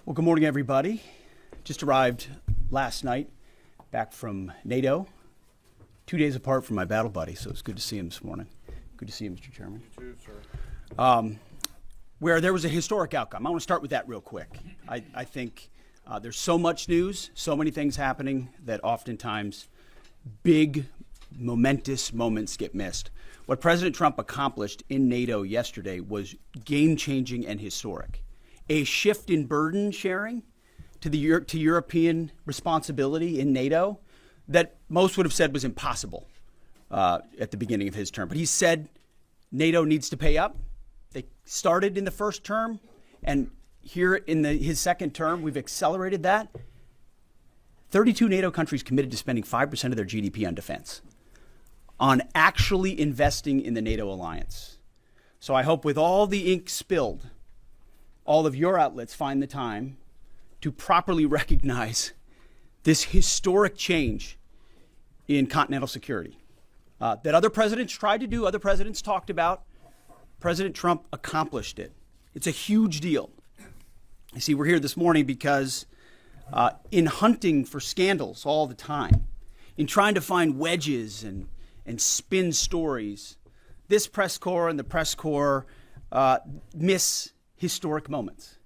Well, good morning, everybody. Just arrived last night back from NATO, 2 days apart from my battle buddy, so it's good to see him this morning. Good to see you, Mr. Chairman. You too, sir. Where there was a historic outcome. I want to start with that real quick. I think there's so much news, so many things happening that oftentimes big, momentous moments get missed. What President Trump accomplished in NATO yesterday was game-changing and historic. A shift in burden sharing to European responsibility in NATO that most would have said was impossible at the beginning of his term. But he said NATO needs to pay up. They started in the first term, and here in his second term, we've accelerated that. 32 NATO countries committed to spending 5% of their GDP on defense, on actually investing in the NATO alliance. So I hope with all the ink spilled, all of your outlets find the time to properly recognize this historic change in continental security that other presidents tried to do, other presidents talked about. President Trump accomplished it. It's a huge deal. You see, we're here this morning because in hunting for scandals all the time, in trying to find wedges and spin stories, this press corps and the press corps miss historic moments.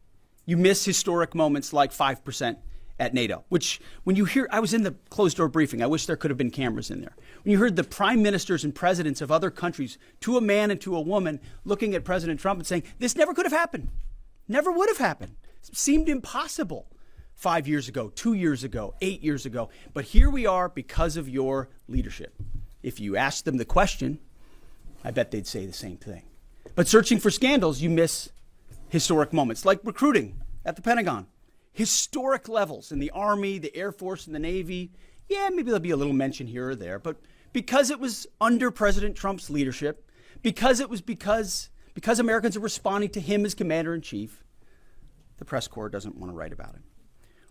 You miss historic moments like 5% at NATO, which when you hear, I was in the closed door briefing. I wish there could have been cameras in there. When you heard the prime ministers and presidents of other countries, to a man and to a woman, looking at President Trump and saying, this never could have happened. Never would have happened. It seemed impossible 5 years ago, 2 years ago, 8 years ago. But here we are because of your leadership. If you asked them the question, I bet they'd say the same thing. But searching for scandals, you miss historic moments, like recruiting at the Pentagon. Historic levels in the Army, the Air Force, and the Navy. Yeah, maybe there'll be a little mention here or there, but because it was under President Trump's leadership, because Americans are responding to him as commander-in-chief, the press corps doesn't want to write about it.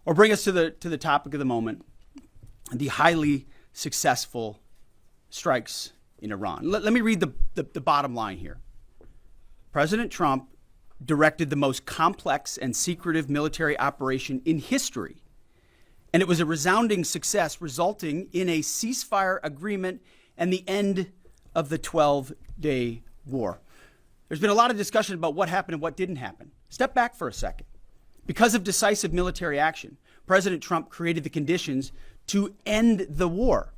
Or bring us to the topic of the moment, the highly successful strikes in Iran. Let me read the bottom line here. President Trump directed the most complex and secretive military operation in history. And it was a resounding success, resulting in a ceasefire agreement and the end of the 12-day war. There's been a lot of discussion about what happened and what didn't happen. Step back for a second. Because of decisive military action, President Trump created the conditions to end the war,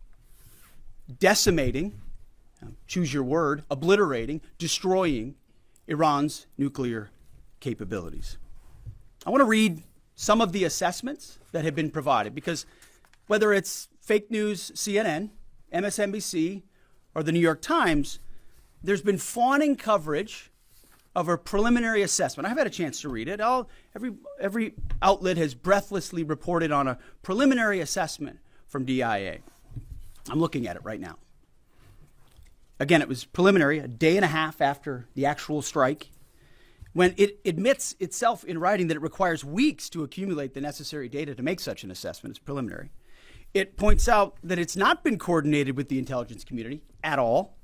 decimating, choose your word, obliterating, destroying Iran's nuclear capabilities. I want to read some of the assessments that have been provided because whether it's fake news, CNN, MSNBC, or the New York Times, there's been fawning coverage of a preliminary assessment. I haven't had a chance to read it. Every outlet has breathlessly reported on a preliminary assessment from DIA. I'm looking at it right now. Again, it was preliminary, a day and a half after the actual strike, when it admits itself in writing that it requires weeks to accumulate the necessary data to make such an assessment. It's preliminary. It points out that it's not been coordinated with the intelligence community at all.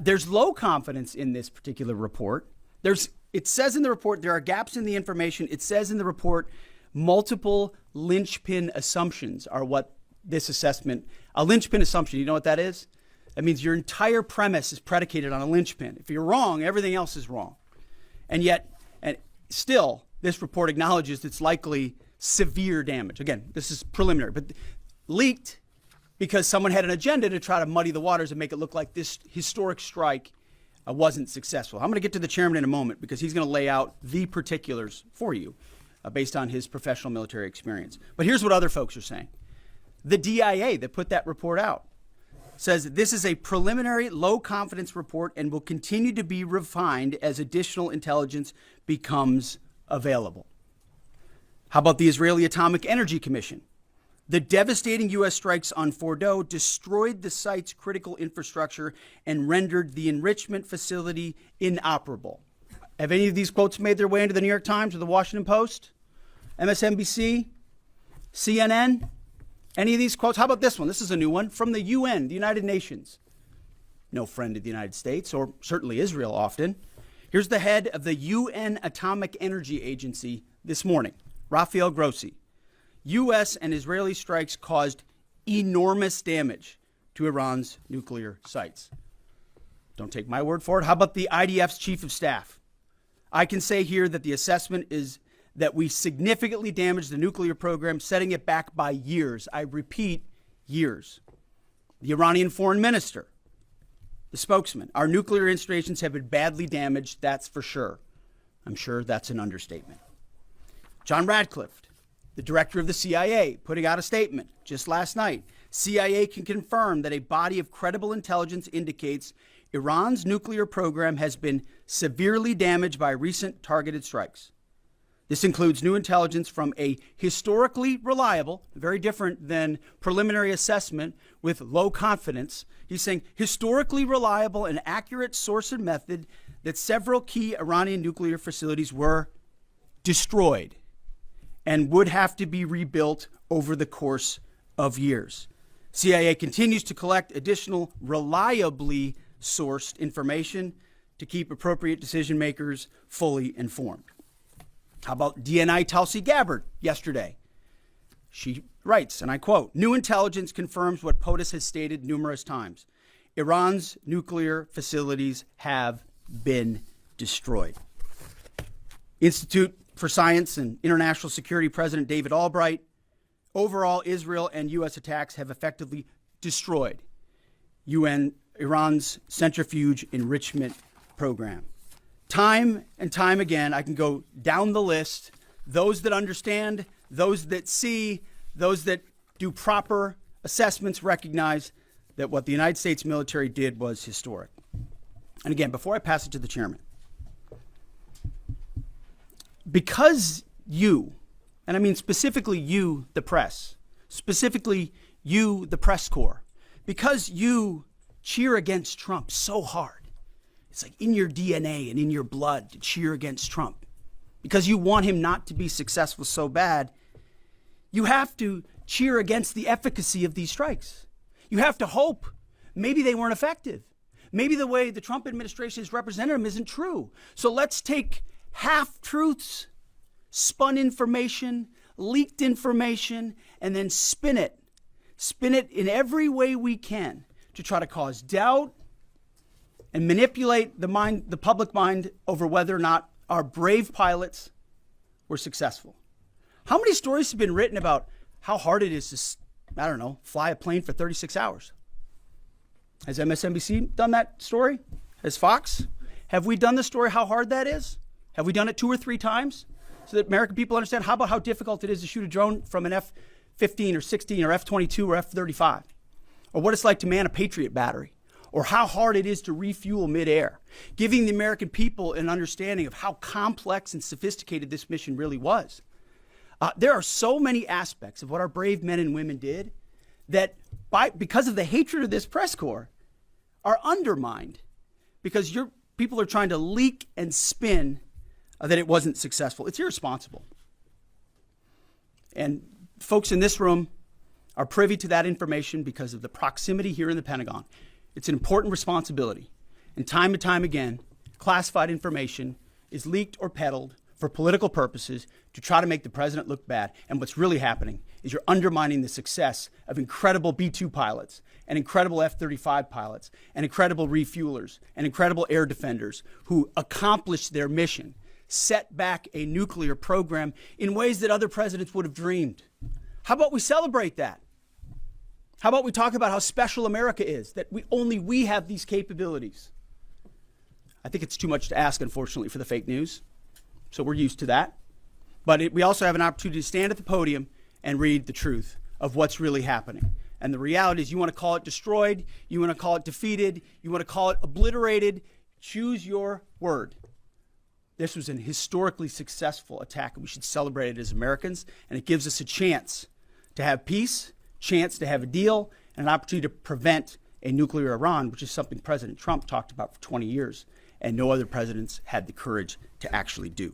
There's low confidence in this particular report. It says in the report there are gaps in the information. It says in the report multiple linchpin assumptions are what this assessment, a linchpin assumption, you know what that is? That means your entire premise is predicated on a linchpin. If you're wrong, everything else is wrong. And yet, and still, this report acknowledges it's likely severe damage. Again, this is preliminary, but leaked because someone had an agenda to try to muddy the waters and make it look like this historic strike wasn't successful. I'm going to get to the chairman in a moment because he's going to lay out the particulars for you based on his professional military experience. But here's what other folks are saying. The DIA that put that report out says this is a preliminary low-confidence report and will continue to be refined as additional intelligence becomes available. How about the Israeli Atomic Energy Commission? The devastating U.S. strikes on Fordow destroyed the site's critical infrastructure and rendered the enrichment facility inoperable. Have any of these quotes made their way into the New York Times or the Washington Post? MSNBC? CNN? Any of these quotes? How about this one? This is a new one from the UN, the United Nations. No friend of the United States, or certainly Israel often. Here's the head of the UN Atomic Energy Agency this morning, Rafael Grossi. U.S. and Israeli strikes caused enormous damage to Iran's nuclear sites. Don't take my word for it. How about the IDF's chief of staff? I can say here that the assessment is that we significantly damaged the nuclear program, setting it back by years. I repeat, years. The Iranian foreign minister, the spokesman. Our nuclear installations have been badly damaged, that's for sure. I'm sure that's an understatement. John Radcliffe, the director of the CIA, putting out a statement just last night. CIA can confirm that a body of credible intelligence indicates Iran's nuclear program has been severely damaged by recent targeted strikes. This includes new intelligence from a historically reliable, very different than preliminary assessment with low confidence. He's saying historically reliable and accurate source and method that several key Iranian nuclear facilities were destroyed and would have to be rebuilt over the course of years. CIA continues to collect additional reliably sourced information to keep appropriate decision makers fully informed. How about DNI Tulsi Gabbard yesterday? She writes, and I quote, "New intelligence confirms what POTUS has stated numerous times. Iran's nuclear facilities have been destroyed." Institute for Science and International Security President David Albright, overall, Israel and U.S. attacks have effectively destroyed Iran's centrifuge enrichment program. Time and time again, I can go down the list. Those that understand, those that see, those that do proper assessments recognize that what the United States military did was historic. And again, before I pass it to the chairman, because you, and I mean specifically you, the press, specifically you, the press corps, because you cheer against Trump so hard, it's like in your DNA and in your blood to cheer against Trump, because you want him not to be successful so bad, you have to cheer against the efficacy of these strikes. You have to hope maybe they weren't effective. Maybe the way the Trump administration has represented them isn't true. So let's take half-truths, spun information, leaked information, and then spin it in every way we can to try to cause doubt and manipulate the public mind over whether or not our brave pilots were successful. How many stories have been written about how hard it is to, fly a plane for 36 hours? Has MSNBC done that story? Has Fox? Have we done the story how hard that is? Have we done it 2 or 3 times so that American people understand? How about how difficult it is to shoot a drone from an F-15 or 16 or F-22 or F-35? Or what it's like to man a Patriot battery? Or how hard it is to refuel midair? Giving the American people an understanding of how complex and sophisticated this mission really was. There are so many aspects of what our brave men and women did that because of the hatred of this press corps are undermined because your people are trying to leak and spin that it wasn't successful. It's irresponsible. And folks in this room are privy to that information because of the proximity here in the Pentagon. It's an important responsibility. And time again, classified information is leaked or peddled for political purposes to try to make the president look bad. And what's really happening is you're undermining the success of incredible B-2 pilots and incredible F-35 pilots and incredible refuelers and incredible air defenders who accomplished their mission, set back a nuclear program in ways that other presidents would have dreamed. How about we celebrate that? How about we talk about how special America is, that only we have these capabilities? I think it's too much to ask, unfortunately, for the fake news. So we're used to that. But we also have an opportunity to stand at the podium and read the truth of what's really happening. And the reality is you want to call it destroyed, you want to call it defeated, you want to call it obliterated. Choose your word. This was an historically successful attack, and we should celebrate it as Americans. And it gives us a chance to have peace, chance to have a deal, and an opportunity to prevent a nuclear Iran, which is something President Trump talked about for 20 years, and no other presidents had the courage to actually do.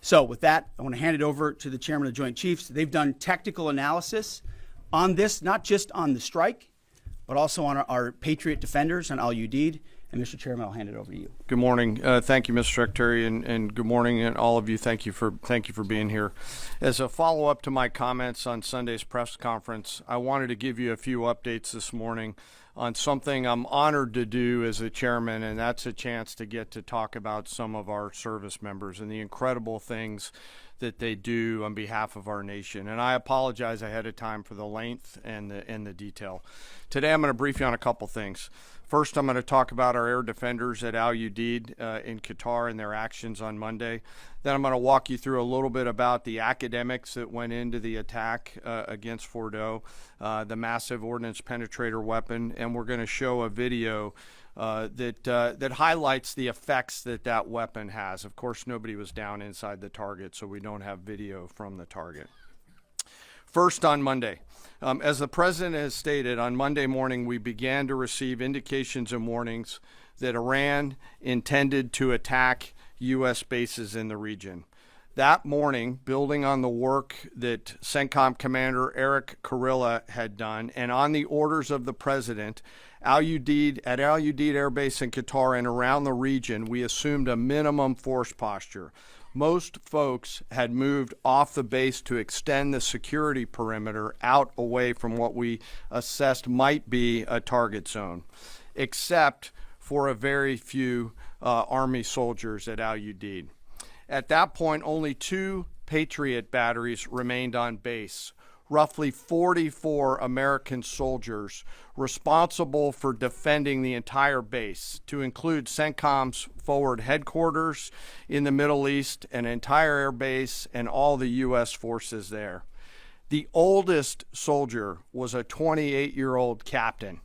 So with that, I want to hand it over to the chairman of the Joint Chiefs. They've done technical analysis on this, not just on the strike, but also on our Patriot defenders, on Al Udeid. And Mr. Chairman, I'll hand it over to you. Good morning. Thank you, Mr. Secretary, and good morning, and all of you. Thank you for being here. As a follow-up to my comments on Sunday's press conference, I wanted to give you a few updates this morning on something I'm honored to do as a chairman, and that's a chance to get to talk about some of our service members and the incredible things that they do on behalf of our nation. And I apologize ahead of time for the length and the detail. Today I'm going to brief you on a couple things. First, I'm going to talk about our air defenders at Al Udeid in Qatar and their actions on Monday. Then I'm going to walk you through a little bit about the academics that went into the attack against Fordow, the massive ordnance penetrator weapon, and we're going to show a video that highlights the effects that weapon has. Of course, nobody was down inside the target, so we don't have video from the target. First, on Monday, as the President has stated, on Monday morning we began to receive indications and warnings that Iran intended to attack U.S. bases in the region. That morning, building on the work that CENTCOM Commander Eric Kurilla had done, and on the orders of the President, at Al Udeid Air Base in Qatar and around the region, we assumed a minimum force posture. Most folks had moved off the base to extend the security perimeter out away from what we assessed might be a target zone, except for a very few Army soldiers at Al Udeid. At that point, only 2 Patriot batteries remained on base, roughly 44 American soldiers responsible for defending the entire base, to include CENTCOM's forward headquarters in the Middle East, an entire air base, and all the U.S. forces there. The oldest soldier was a 28-year-old captain.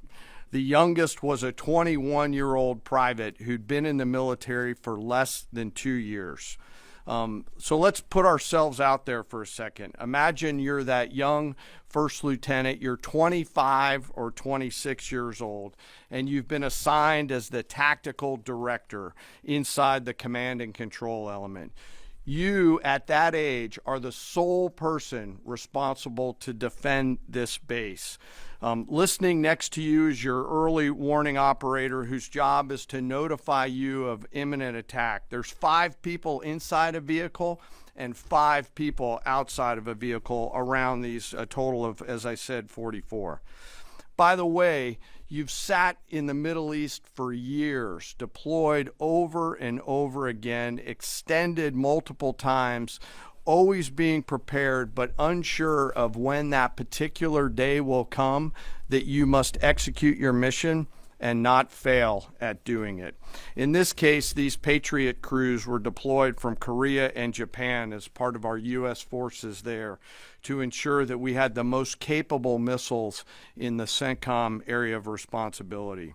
The youngest was a 21-year-old private who'd been in the military for less than 2 years. So let's put ourselves out there for a second. Imagine you're that young first lieutenant, you're 25 or 26 years old, and you've been assigned as the tactical director inside the command and control element. You, at that age, are the sole person responsible to defend this base. Listening next to you is your early warning operator whose job is to notify you of imminent attack. There's 5 people inside a vehicle and 5 people outside of a vehicle around these, a total of, as I said, 44. By the way, you've sat in the Middle East for years, deployed over and over again, extended multiple times, always being prepared, but unsure of when that particular day will come that you must execute your mission and not fail at doing it. In this case, these Patriot crews were deployed from Korea and Japan as part of our U.S. forces there to ensure that we had the most capable missiles in the CENTCOM area of responsibility.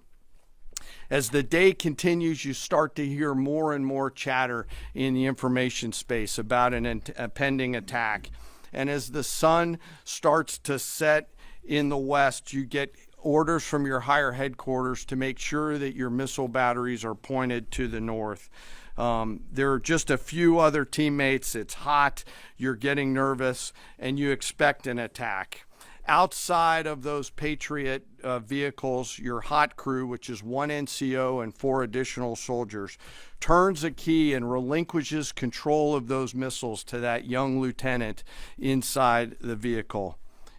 As the day continues, you start to hear more and more chatter in the information space about an impending attack. And as the sun starts to set in the west, you get orders from your higher headquarters to make sure that your missile batteries are pointed to the north. There are just a few other teammates. It's hot, you're getting nervous, and you expect an attack. Outside of those Patriot vehicles, your hot crew, which is 1 NCO and 4 additional soldiers, turns a key and relinquishes control of those missiles to that young lieutenant inside the vehicle,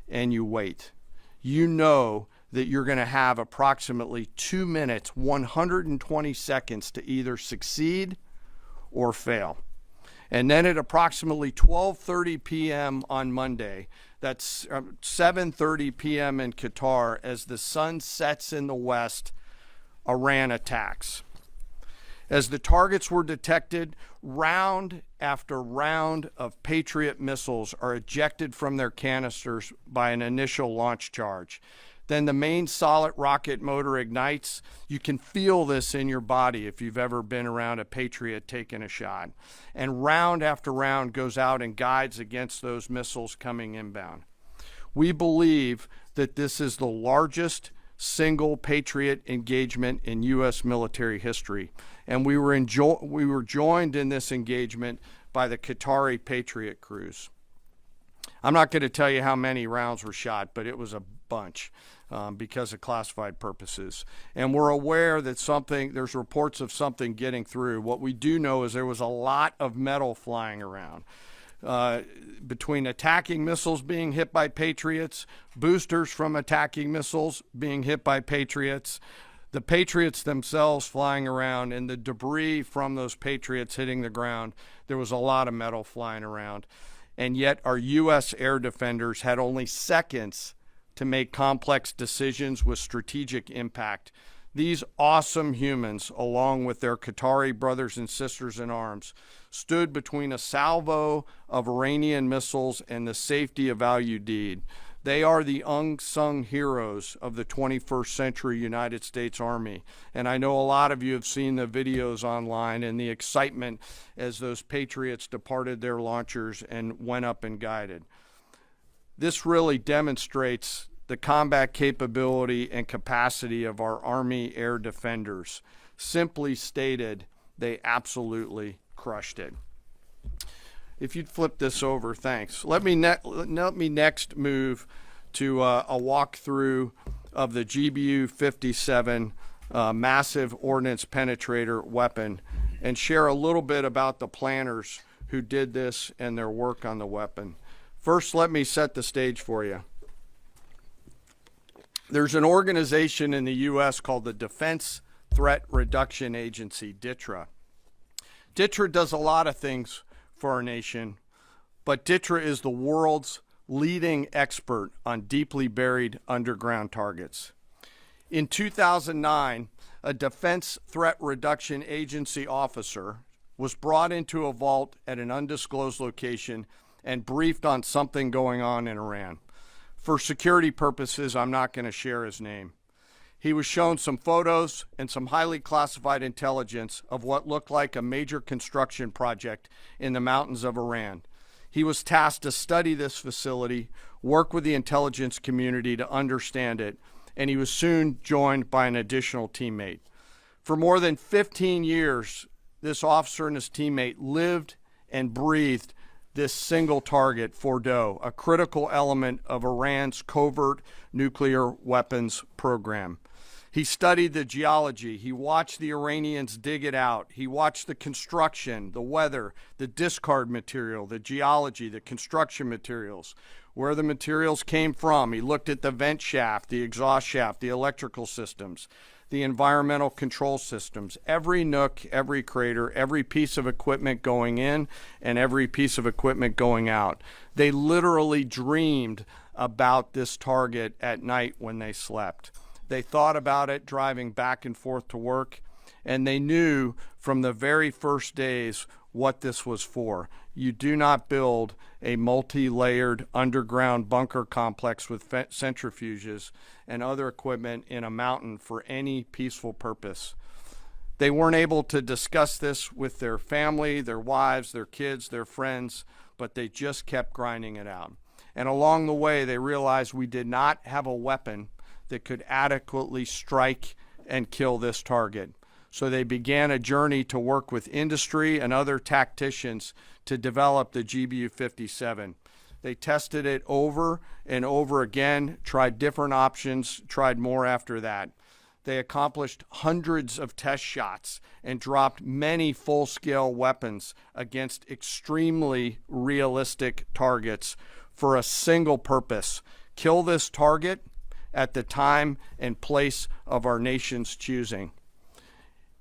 and you wait. You know that you're going to have approximately 2 minutes, 120 seconds to either succeed or fail. And then at approximately 12:30 p.m. on Monday, that's 7:30 p.m. in Qatar, as the sun sets in the west, Iran attacks. As the targets were detected, round after round of Patriot missiles are ejected from their canisters by an initial launch charge. Then the main solid rocket motor ignites. You can feel this in your body if you've ever been around a Patriot taking a shot. And round after round goes out and guides against those missiles coming inbound. We believe that this is the largest single Patriot engagement in U.S. military history. And we were joined in this engagement by the Qatari Patriot crews. I'm not going to tell you how many rounds were shot, but it was a bunch because of classified purposes. And we're aware that there's reports of something getting through. What we do know is there was a lot of metal flying around. Between attacking missiles being hit by Patriots, boosters from attacking missiles being hit by Patriots, the Patriots themselves flying around, and the debris from those Patriots hitting the ground, there was a lot of metal flying around. And yet our U.S. air defenders had only seconds to make complex decisions with strategic impact. These awesome humans, along with their Qatari brothers and sisters in arms, stood between a salvo of Iranian missiles and the safety of Al-Udeid. They are the unsung heroes of the 21st century United States Army. And I know a lot of you have seen the videos online and the excitement as those Patriots departed their launchers and went up and guided. This really demonstrates the combat capability and capacity of our Army air defenders. Simply stated, they absolutely crushed it. If you'd flip this over, thanks. Let me next move to a walkthrough of the GBU-57 massive ordnance penetrator weapon and share a little bit about the planners who did this and their work on the weapon. First, let me set the stage for you. There's an organization in the U.S. called the Defense Threat Reduction Agency, DTRA. DTRA does a lot of things for our nation, but DTRA is the world's leading expert on deeply buried underground targets. In 2009, a Defense Threat Reduction Agency officer was brought into a vault at an undisclosed location and briefed on something going on in Iran. For security purposes, I'm not going to share his name. He was shown some photos and some highly classified intelligence of what looked like a major construction project in the mountains of Iran. He was tasked to study this facility, work with the intelligence community to understand it, and he was soon joined by an additional teammate. For more than 15 years, this officer and his teammate lived and breathed this single target, Fordow, a critical element of Iran's covert nuclear weapons program. He studied the geology. He watched the Iranians dig it out. He watched the construction, the weather, the discard material, the geology, the construction materials, where the materials came from. He looked at the vent shaft, the exhaust shaft, the electrical systems, the environmental control systems, every nook, every crater, every piece of equipment going in and every piece of equipment going out. They literally dreamed about this target at night when they slept. They thought about it driving back and forth to work, and they knew from the very first days what this was for. You do not build a multi-layered underground bunker complex with centrifuges and other equipment in a mountain for any peaceful purpose. They weren't able to discuss this with their family, their wives, their kids, their friends, but they just kept grinding it out. And along the way, they realized we did not have a weapon that could adequately strike and kill this target. So they began a journey to work with industry and other tacticians to develop the GBU-57. They tested it over and over again, tried different options, tried more after that. They accomplished hundreds of test shots and dropped many full-scale weapons against extremely realistic targets for a single purpose: kill this target at the time and place of our nation's choosing.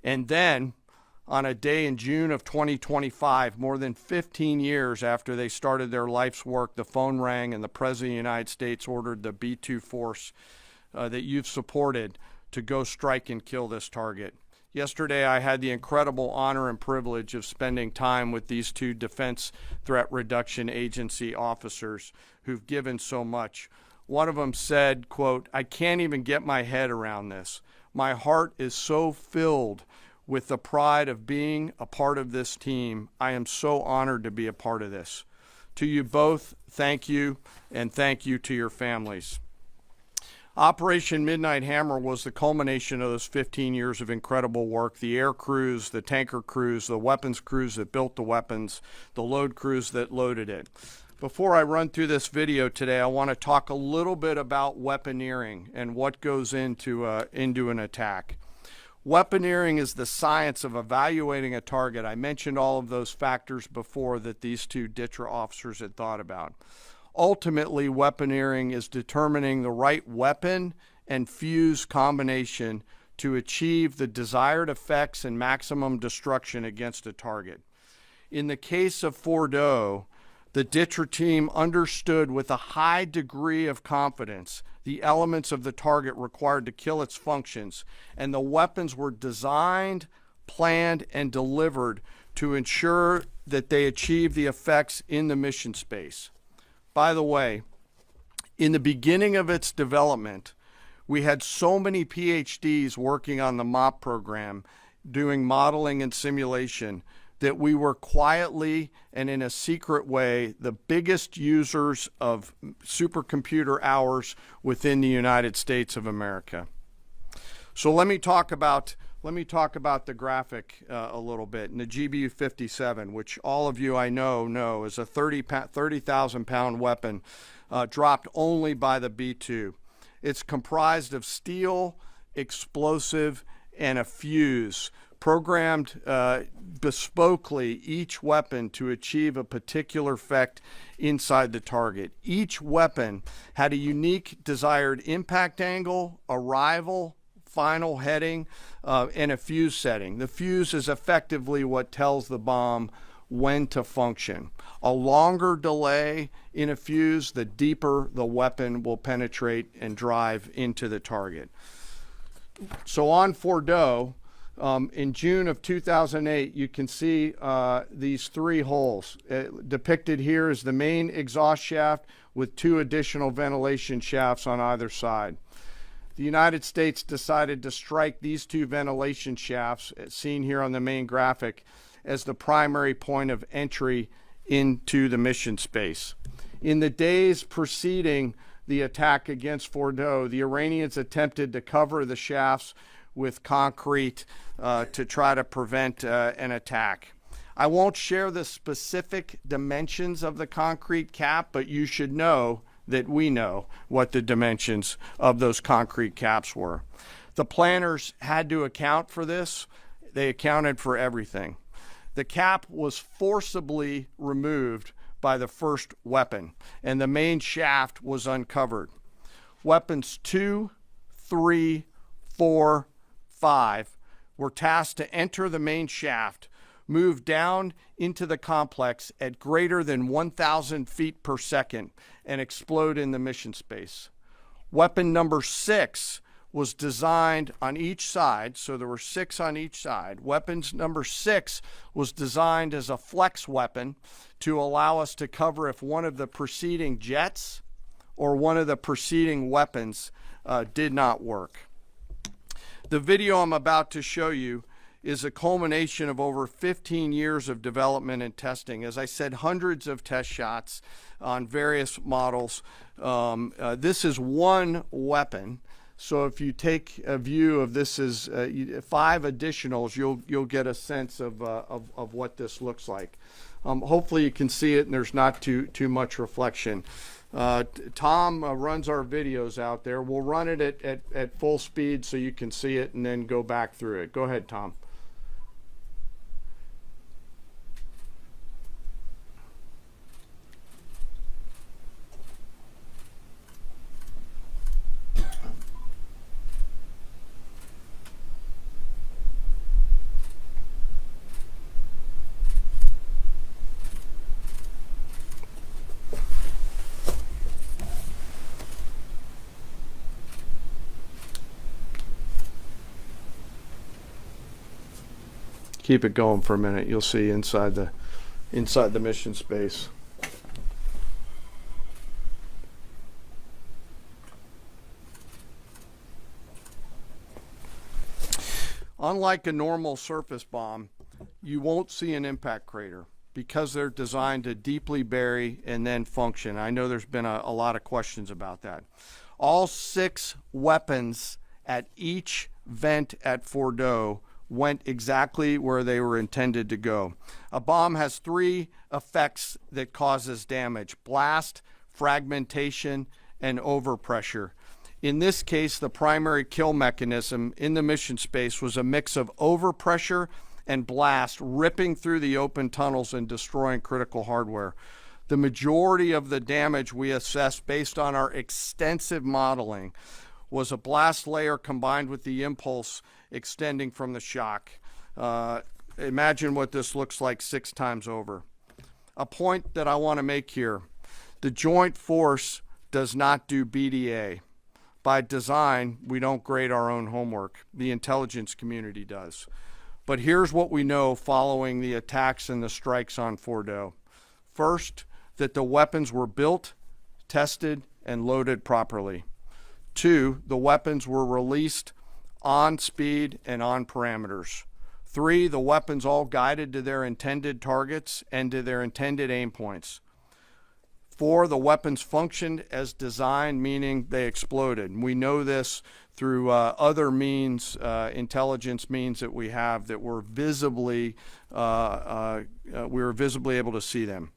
And then, on a day in June of 2025, more than 15 years after they started their life's work, the phone rang and the President of the United States ordered the B-2 force that you've supported to go strike and kill this target. Yesterday, I had the incredible honor and privilege of spending time with these two Defense Threat Reduction Agency officers who've given so much. One of them said, quote, "I can't even get my head around this. My heart is so filled with the pride of being a part of this team. I am so honored to be a part of this." To you both, thank you, and thank you to your families. Operation Midnight Hammer was the culmination of those 15 years of incredible work. The air crews, the tanker crews, the weapons crews that built the weapons, the load crews that loaded it. Before I run through this video today, I want to talk a little bit about weaponeering and what goes into an attack. Weaponeering is the science of evaluating a target. I mentioned all of those factors before that these two DTRA officers had thought about. Ultimately, weaponeering is determining the right weapon and fuse combination to achieve the desired effects and maximum destruction against a target. In the case of Fordow, the DTRA team understood with a high degree of confidence the elements of the target required to kill its functions, and the weapons were designed, planned, and delivered to ensure that they achieve the effects in the mission space. By the way, in the beginning of its development, we had so many PhDs working on the MOP program, doing modeling and simulation, that we were quietly and in a secret way the biggest users of supercomputer hours within the United States of America. So let me talk about the graphic a little bit. And the GBU-57, which all of you I know is a 30,000 pound weapon dropped only by the B-2. It's comprised of steel, explosive, and a fuse, programmed bespokely, each weapon to achieve a particular effect inside the target. Each weapon had a unique desired impact angle, arrival, final heading, and a fuse setting. The fuse is effectively what tells the bomb when to function. A longer delay in a fuse, the deeper the weapon will penetrate and drive into the target. So on Fordow, in June of 2008, you can see these three holes. Depicted here is the main exhaust shaft with two additional ventilation shafts on either side. The United States decided to strike these two ventilation shafts, seen here on the main graphic, as the primary point of entry into the mission space. In the days preceding the attack against Fordow, the Iranians attempted to cover the shafts with concrete to try to prevent an attack. I won't share the specific dimensions of the concrete cap, but you should know that we know what the dimensions of those concrete caps were. The planners had to account for this. They accounted for everything. The cap was forcibly removed by the first weapon, and the main shaft was uncovered. Weapons 2, 3, 4, 5 were tasked to enter the main shaft, move down into the complex at greater than 1,000 feet per second, and explode in the mission space. Weapon number 6 was designed on each side, so there were 6 on each side. Weapons number 6 was designed as a flex weapon to allow us to cover if one of the preceding jets or one of the preceding weapons did not work. The video I'm about to show you is a culmination of over 15 years of development and testing. As I said, hundreds of test shots on various models. This is one weapon. So if you take a view of this as 5 additionals, you'll get a sense of what this looks like. Hopefully you can see it and there's not too much reflection. Tom runs our videos out there. We'll run it at full speed so you can see it and then go back through it. Go ahead, Tom. Keep it going for a minute. You'll see inside the mission space. Unlike a normal surface bomb, you won't see an impact crater because they're designed to deeply bury and then function. I know there's been a lot of questions about that. All 6 weapons at each vent at Fordow went exactly where they were intended to go. A bomb has three effects that causes damage: blast, fragmentation, and overpressure. In this case, the primary kill mechanism in the mission space was a mix of overpressure and blast ripping through the open tunnels and destroying critical hardware. The majority of the damage we assessed based on our extensive modeling was a blast layer combined with the impulse extending from the shock. Imagine what this looks like 6 times over. A point that I want to make here: the Joint Force does not do BDA. By design, we don't grade our own homework. The intelligence community does. But here's what we know following the attacks and the strikes on Fordow. First, that the weapons were built, tested, and loaded properly. 2, the weapons were released on speed and on parameters. 3, the weapons all guided to their intended targets and to their intended aim points. 4, the weapons functioned as designed, meaning they exploded. We know this through other means, intelligence means that we have, that were visibly, we were visibly able to see them.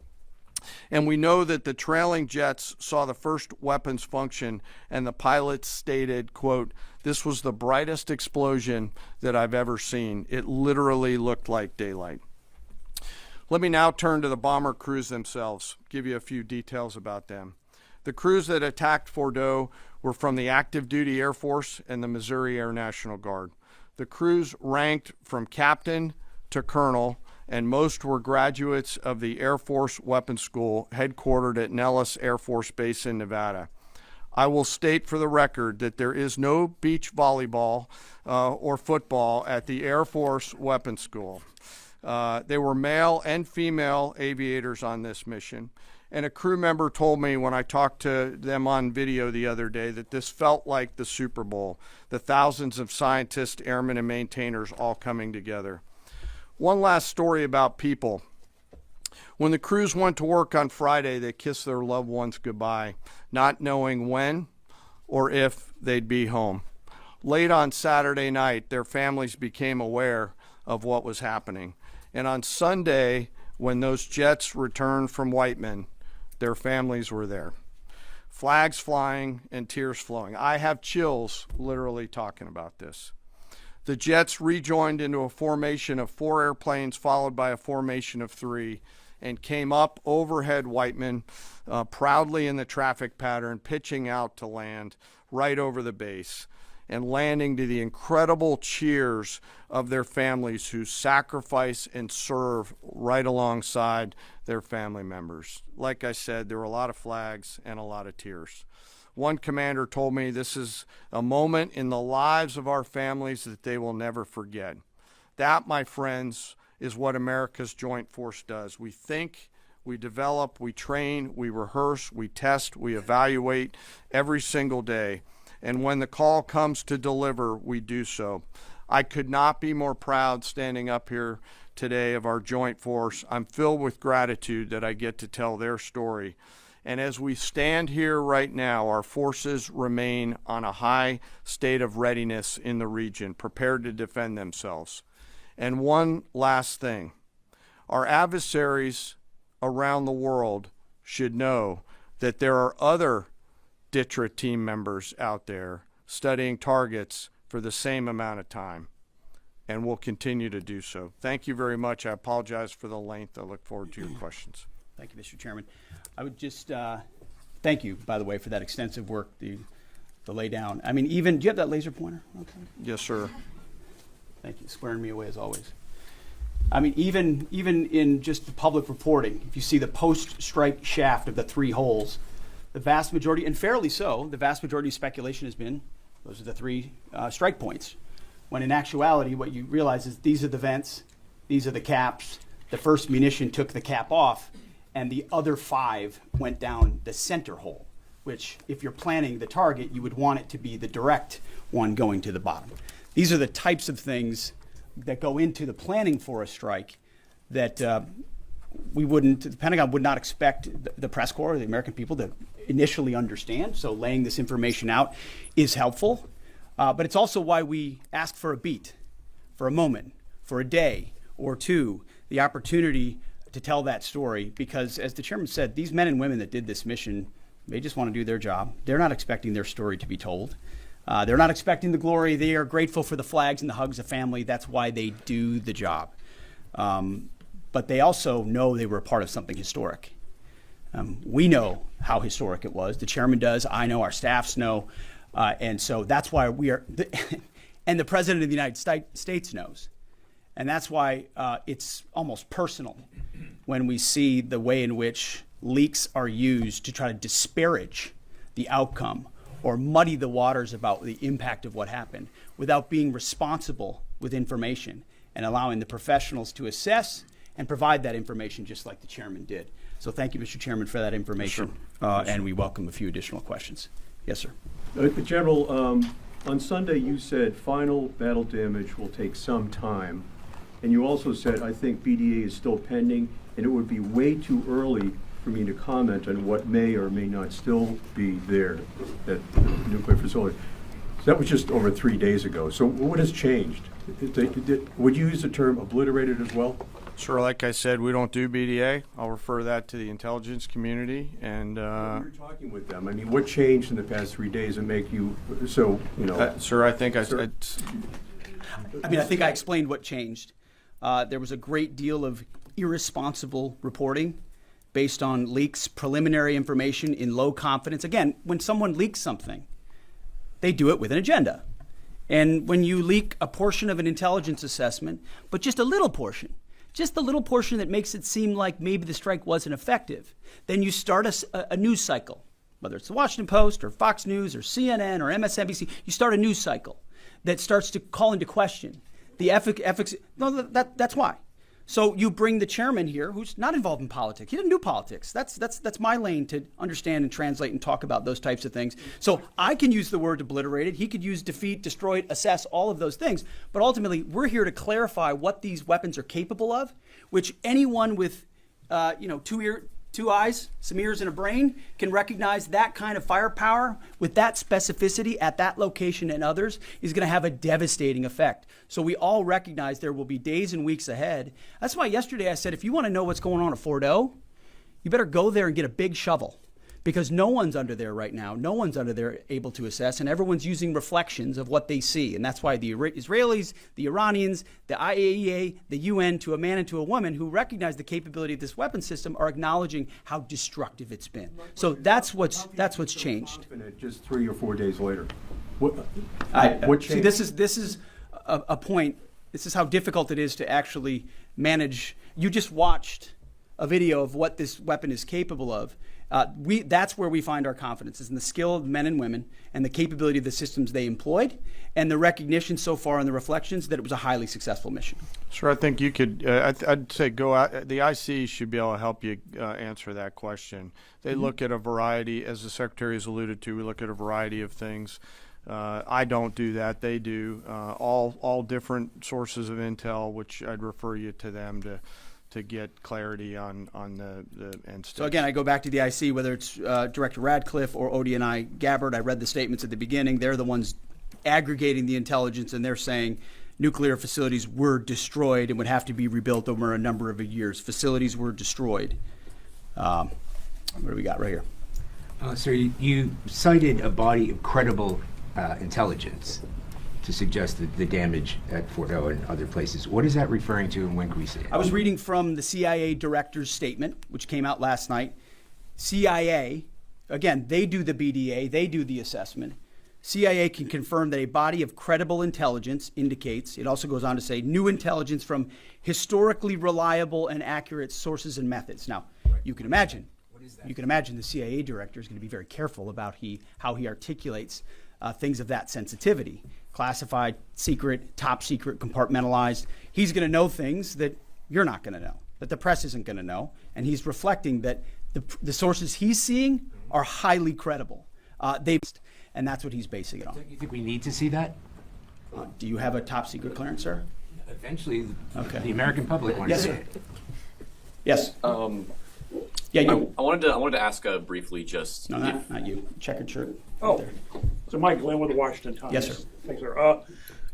And we know that the trailing jets saw the first weapons function, and the pilots stated, quote, "This was the brightest explosion that I've ever seen. It literally looked like daylight." Let me now turn to the bomber crews themselves, give you a few details about them. The crews that attacked Fordow were from the active duty Air Force and the Missouri Air National Guard. The crews ranked from captain to colonel, and most were graduates of the Air Force Weapons School headquartered at Nellis Air Force Base in Nevada. I will state for the record that there is no beach volleyball or football at the Air Force Weapons School. There were male and female aviators on this mission. And a crew member told me when I talked to them on video the other day that this felt like the Super Bowl, the thousands of scientists, airmen, and maintainers all coming together. One last story about people. When the crews went to work on Friday, they kissed their loved ones goodbye, not knowing when or if they'd be home. Late on Saturday night, their families became aware of what was happening. And on Sunday, when those jets returned from Whiteman, their families were there. Flags flying and tears flowing. I have chills literally talking about this. The jets rejoined into a formation of 4 airplanes followed by a formation of 3 and came up overhead Whiteman proudly in the traffic pattern, pitching out to land right over the base and landing to the incredible cheers of their families who sacrifice and serve right alongside their family members. Like I said, there were a lot of flags and a lot of tears. One commander told me this is a moment in the lives of our families that they will never forget. That, my friends, is what America's Joint Force does. We think, we develop, we train, we rehearse, we test, we evaluate every single day. And when the call comes to deliver, we do so. I could not be more proud standing up here today of our Joint Force. I'm filled with gratitude that I get to tell their story. And as we stand here right now, our forces remain on a high state of readiness in the region, prepared to defend themselves. And one last thing, our adversaries around the world should know that there are other DTRA team members out there studying targets for the same amount of time, and will continue to do so. Thank you very much. I apologize for the length. I look forward to your questions. Thank you, Mr. Chairman. I would just thank you, by the way, for that extensive work, the lay down. I mean, even, do you have that laser pointer? Okay. Yes, sir. Thank you, squaring me away as always. I mean, even in just the public reporting, if you see the post-strike shaft of the 3 holes, the vast majority, and fairly so, the vast majority of speculation has been those are the 3 strike points. When in actuality, what you realize is these are the vents, these are the caps. The first munition took the cap off, and the other 5 went down the center hole, which if you're planning the target, you would want it to be the direct one going to the bottom. These are the types of things that go into the planning for a strike that the Pentagon would not expect the press corps, the American people, to initially understand. So laying this information out is helpful. But it's also why we ask for a beat for a moment, for a day or two, the opportunity to tell that story, because as the chairman said, these men and women that did this mission, they just want to do their job. They're not expecting their story to be told. They're not expecting the glory. They are grateful for the flags and the hugs of family. That's why they do the job. But they also know they were a part of something historic. We know how historic it was. The chairman does. I know. Our staffs know. And so that's why we are, and the president of the United States knows. And that's why it's almost personal when we see the way in which leaks are used to try to disparage the outcome or muddy the waters about the impact of what happened without being responsible with information and allowing the professionals to assess and provide that information just like the chairman did. So thank you, Mr. Chairman, for that information. And we welcome a few additional questions. Yes, sir. General, on Sunday you said final battle damage will take some time. And you also said, I think BDA is still pending, and it would be way too early for me to comment on what may or may not still be there at the nuclear facility. So that was just over 3 days ago. So what has changed? Would you use the term obliterated as well? Sure, like I said, we don't do BDA. I'll refer that to the intelligence community. And you're talking with them. I mean, what changed in the past 3 days that make you so, you know? Sir, I think I think I explained what changed. There was a great deal of irresponsible reporting based on leaks, preliminary information in low confidence. Again, when someone leaks something, they do it with an agenda. And when you leak a portion of an intelligence assessment, but just a little portion that makes it seem like maybe the strike wasn't effective, then you start a news cycle, whether it's the Washington Post or Fox News or CNN or MSNBC, you start a news cycle that starts to call into question the efficacy. No, that's why. So you bring the chairman here, who's not involved in politics. He didn't do politics. That's my lane to understand and translate and talk about those types of things. So I can use the word obliterated. He could use defeat, destroyed, assess, all of those things. But ultimately, we're here to clarify what these weapons are capable of, which anyone with, two eyes, some ears, and a brain can recognize that kind of firepower with that specificity at that location and others is going to have a devastating effect. So we all recognize there will be days and weeks ahead. That's why yesterday I said, if you want to know what's going on at Fordow, you better go there and get a big shovel, because no one's under there right now. No one's under there able to assess, and everyone's using reflections of what they see. And that's why the Israelis, the Iranians, the IAEA, the UN, to a man and to a woman who recognize the capability of this weapon system, are acknowledging how destructive it's been. So that's what's changed. Just 3 or 4 days later, what changed? See, this is a point. This is how difficult it is to actually manage. You just watched a video of what this weapon is capable of. That's where we find our confidence, is in the skill of men and women and the capability of the systems they employed and the recognition so far in the reflections that it was a highly successful mission. Sure, I think you could, I'd say go out. The IC should be able to help you answer that question. They look at a variety, as the Secretary has alluded to, we look at a variety of things. I don't do that. They do. All different sources of intel, which I'd refer you to them to get clarity on the end state. So again, I go back to the IC, whether it's Director Radcliffe or ODNI Gabbard. I read the statements at the beginning. They're the ones aggregating the intelligence, and they're saying nuclear facilities were destroyed and would have to be rebuilt over a number of years. Facilities were destroyed. What do we got right here? Sir, you cited a body of credible intelligence to suggest the damage at Fordow and other places. What is that referring to, and when can we see it? I was reading from the CIA director's statement, which came out last night. CIA, again, they do the BDA, they do the assessment. CIA can confirm that a body of credible intelligence indicates, it also goes on to say, new intelligence from historically reliable and accurate sources and methods. Now, you can imagine, the CIA director is going to be very careful about how he articulates things of that sensitivity. Classified, secret, top secret, compartmentalized. He's going to know things that you're not going to know, that the press isn't going to know, and he's reflecting that the sources he's seeing are highly credible. And that's what he's basing it on. Don't you think we need to see that? Do you have a top secret clearance, sir? Eventually, Okay. the American public wants Yes, to see sir. it. Yes. Yeah, you. I wanted to ask briefly just. No, not you. Checkered shirt. Oh, so Mike Glenn with the Washington Times. Yes, sir. Thanks, sir.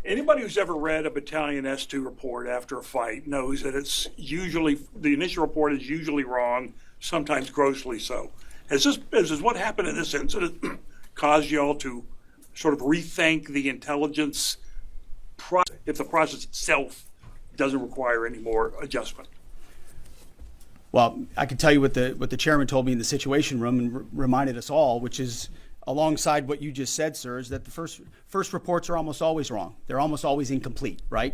Anybody who's ever read a Battalion S2 report after a fight knows that the initial report is usually wrong, sometimes grossly so. Has what happened in this incident caused you all to sort of rethink the intelligence process, if the process itself doesn't require any more adjustment? Well, I can tell you what the chairman told me in the Situation Room and reminded us all, which is alongside what you just said, sir, is that the first reports are almost always wrong. They're almost always incomplete, right?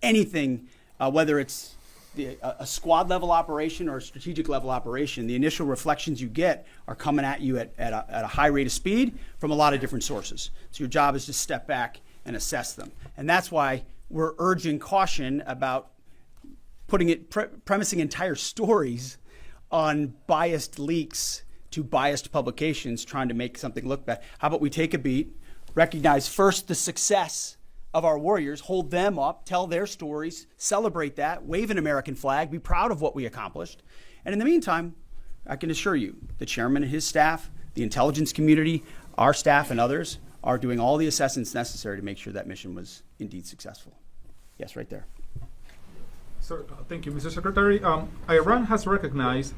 Anything, whether it's a squad level operation or a strategic level operation, the initial reflections you get are coming at you at a high rate of speed from a lot of different sources. So your job is to step back and assess them. And that's why we're urging caution about premising entire stories on biased leaks to biased publications trying to make something look bad. How about we take a beat, recognize first the success of our warriors, hold them up, tell their stories, celebrate that, wave an American flag, be proud of what we accomplished. And in the meantime, I can assure you, the chairman and his staff, the intelligence community, our staff and others are doing all the assessments necessary to make sure that mission was indeed successful. Yes, right there. Sir, thank you, Mr. Secretary. Iran has recognized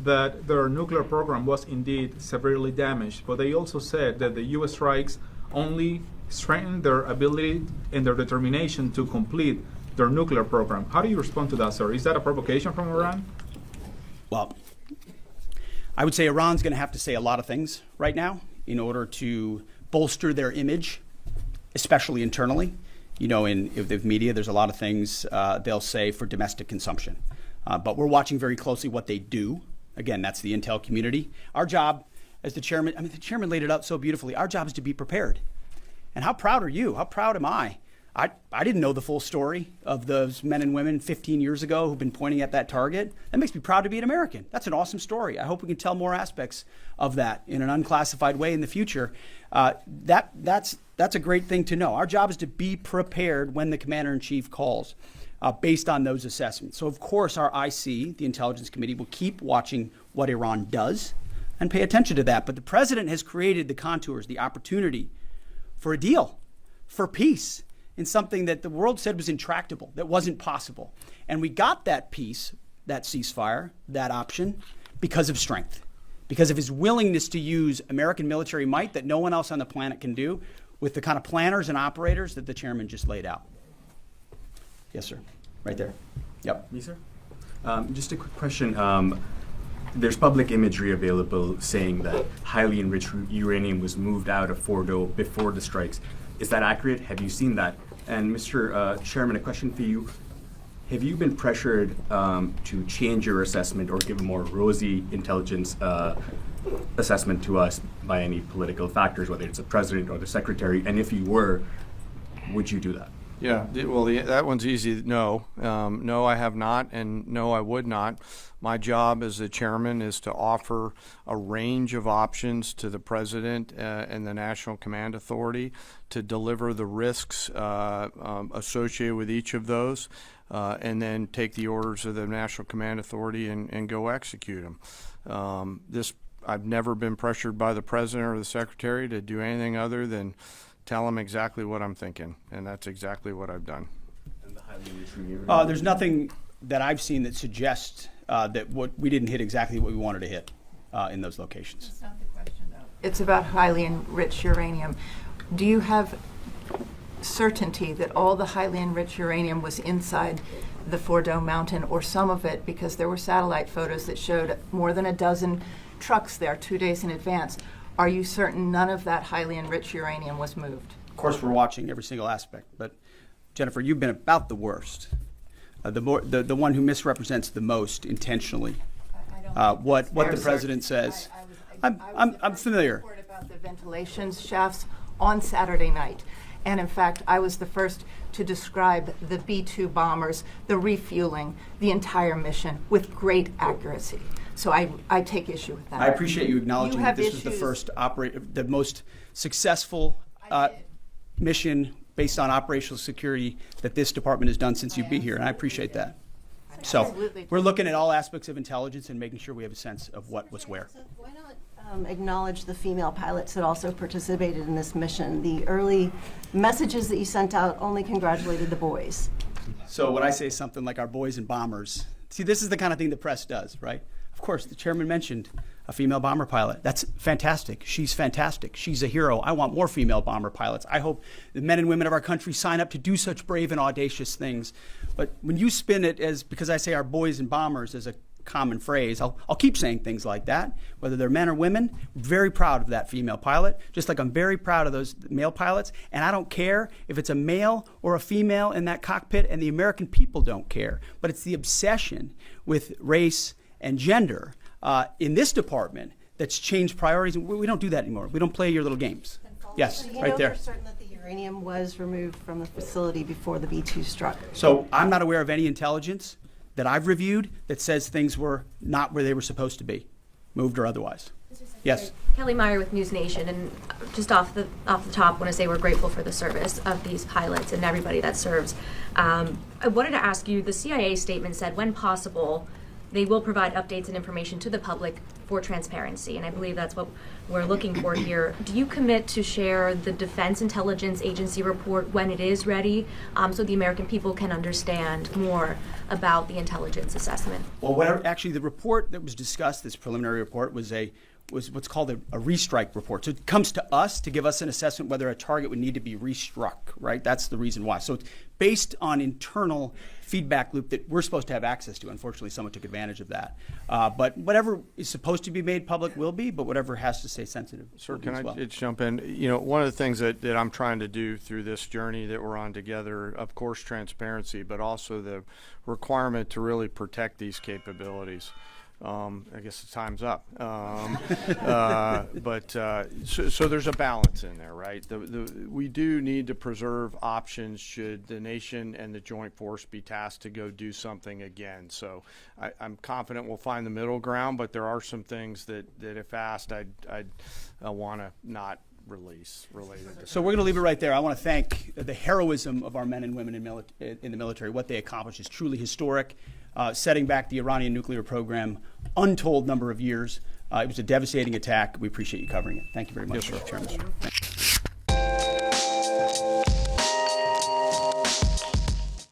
that their nuclear program was indeed severely damaged, but they also said that the U.S. strikes only strengthened their ability and their determination to complete their nuclear program. How do you respond to that, sir? Is that a provocation from Iran? Well, I would say Iran's going to have to say a lot of things right now in order to bolster their image, especially internally. You know, in the media, there's a lot of things they'll say for domestic consumption. But we're watching very closely what they do. Again, that's the intel community. Our job as the chairman, the chairman laid it out so beautifully. Our job is to be prepared. And how proud are you? How proud am I? I didn't know the full story of those men and women 15 years ago who've been pointing at that target. That makes me proud to be an American. That's an awesome story. I hope we can tell more aspects of that in an unclassified way in the future. That's a great thing to know. Our job is to be prepared when the commander-in-chief calls based on those assessments. So, of course, our IC, the Intelligence Committee, will keep watching what Iran does and pay attention to that. But the president has created the contours, the opportunity for a deal, for peace, in something that the world said was intractable, that wasn't possible. And we got that peace, that ceasefire, that option, because of strength, because of his willingness to use American military might that no one else on the planet can do with the kind of planners and operators that the chairman just laid out. Yes, sir. Right there. Yep. Me, sir? Just a quick question. There's public imagery available saying that highly enriched uranium was moved out of Fordow before the strikes. Is that accurate? Have you seen that? And Mr. Chairman, a question for you. Have you been pressured to change your assessment or give a more rosy intelligence assessment to us by any political factors, whether it's the president or the secretary? And if you were, would you do that? Yeah, well, that one's easy. No, no, I have not, and no, I would not. My job as the chairman is to offer a range of options to the president and the National Command Authority to deliver the risks associated with each of those, and then take the orders of the National Command Authority and go execute them. I've never been pressured by the president or the secretary to do anything other than tell them exactly what I'm thinking, and that's exactly what I've done. And the highly enriched uranium? There's nothing that I've seen that suggests that we didn't hit exactly what we wanted to hit in those locations. That's not the question, though. It's about highly enriched uranium. Do you have certainty that all the highly enriched uranium was inside the Fordow mountain, or some of it, because there were satellite photos that showed more than a dozen trucks there 2 days in advance? Are you certain none of that highly enriched uranium was moved? Of course, we're watching every single aspect, but Jennifer, you've been about the worst, the one who misrepresents the most intentionally. What the president says. I'm familiar. Report about the ventilation shafts on Saturday night, and in fact, I was the first to describe the B-2 bombers, the refueling, the entire mission with great accuracy. So I take issue with that. I appreciate you acknowledging that this was the first the most successful mission based on operational security that this department has done since you've been here, and I appreciate that. So we're looking at all aspects of intelligence and making sure we have a sense of what was where. Why acknowledge the female pilots that also participated in this mission. The early messages that you sent out only congratulated the boys. So when I say something like our boys and bombers, see, this is the kind of thing the press does, right? Of course, the chairman mentioned a female bomber pilot. That's fantastic. She's fantastic. She's a hero. I want more female bomber pilots. I hope the men and women of our country sign up to do such brave and audacious things. But when you spin it as, because I say our boys and bombers as a common phrase, I'll keep saying things like that, whether they're men or women. I'm very proud of that female pilot, just like I'm very proud of those male pilots. And I don't care if it's a male or a female in that cockpit, and the American people don't care. But it's the obsession with race and gender in this department that's changed priorities. We don't do that anymore. We don't play your little games. Yes, So you right know there. for certain that the uranium was removed from the facility before the B-2 struck? So I'm not aware of any intelligence that I've reviewed that says things were not where they were supposed to be, moved or otherwise. Yes. Kelly Meyer with News Nation, and just off the top, want to say we're grateful for the service of these pilots and everybody that serves. I wanted to ask you, the CIA statement said, when possible, they will provide updates and information to the public for transparency, and I believe that's what we're looking for here. Do you commit to share the Defense Intelligence Agency report when it is ready, so the American people can understand more about the intelligence assessment? Well, actually, the report that was discussed, this preliminary report, was what's called a restrike report. So it comes to us to give us an assessment whether a target would need to be restruck, right? That's the reason why. So it's based on internal feedback loop that we're supposed to have access to. Unfortunately, someone took advantage of that. But whatever is supposed to be made public will be, but whatever has to stay sensitive. Sir, can I just jump in? You know, one of the things that I'm trying to do through this journey that we're on together, of course, transparency, but also the requirement to really protect these capabilities. I guess the time's up. So there's a balance in there, right? We do need to preserve options should the nation and the joint force be tasked to go do something again. So I'm confident we'll find the middle ground, but there are some things that if asked, I'd want to not release related to. So we're going to leave it right there. I want to thank the heroism of our men and women in the military. What they accomplished is truly historic. Setting back the Iranian nuclear program, untold number of years. It was a devastating attack. We appreciate you covering it. Thank you very much, Yes, sir. Chairman.